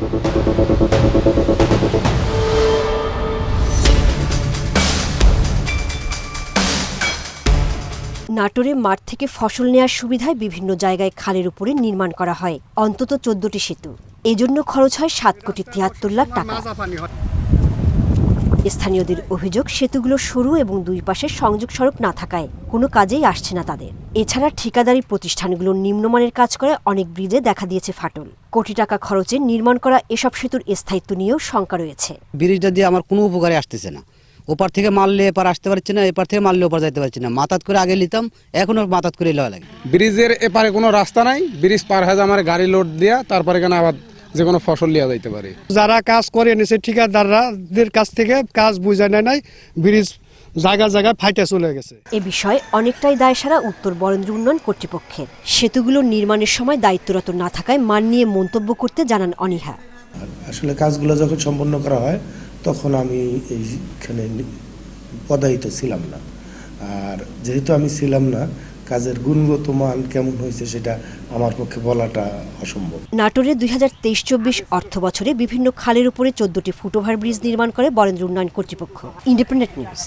নাটোরে মাঠ থেকে ফসল নেয়ার সুবিধায় বিভিন্ন জায়গায় খালের উপরে নির্মাণ করা হয় অন্তত 14টি সেতু। এজন্য খরচ হয় 7,73,00,000 টাকা। স্থানীয়দের অভিযোগ, সেতুগুলো সরু এবং দুই পাশে সংযোগ সড়ক না থাকায় কোনো কাজেই আসছে না তাদের। এছাড়া ঠিকাদারি প্রতিষ্ঠানগুলো নিম্নমানের কাজ করে অনেক ব্রিজে দেখা দিয়েছে ফাটল। কোটি টাকা খরচে নির্মাণ করা এসব সেতুর স্থায়িত্ব নিয়েও শঙ্কা রয়েছে। ব্রিজটা দিয়ে আমার কোনো উপকারে আসতেছে না। ওপার থেকে মারলে এপার আসতে পারছি না, এপার থেকে মারলে ওপার যাইতে পারছি না। মাথাত করে আগে নিতাম, এখনো মাথাত করে লওয়া লাগে। ব্রিজের এপারে কোনো রাস্তা নাই, ব্রিজ পার হয়ে আমার গাড়ি লোড দেওয়া, তারপরে কেন আবার যে কোনো ফসল লিয়া যাইতে পারে। যারা কাজ করে নিছে ঠিকাদারদের কাছ থেকে কাজ বুঝে নেয় নাই, ব্রিজ জায়গা জায়গায় ফাইটে চলে গেছে। এ বিষয়ে অনেকটাই দায়সারা উত্তর বরেন্দ্র উন্নয়ন কর্তৃপক্ষের। সেতুগুলো নির্মাণের সময় দায়িত্বরত না থাকায় মান নিয়ে মন্তব্য করতে জানান অনীহা। আসলে কাজগুলো যখন সম্পন্ন করা হয় তখন আমি এইখানে পদায়িত ছিলাম না, আর যেহেতু আমি ছিলাম না, কাজের গুণগত মান কেমন হয়েছে সেটা আমার পক্ষে বলাটা অসম্ভব। নাটোরে 2023-24 অর্থ বছরে বিভিন্ন খালের উপরে 14টি ফুটওভার ব্রিজ নির্মাণ করে বরেন্দ্র উন্নয়ন কর্তৃপক্ষ। Independent news.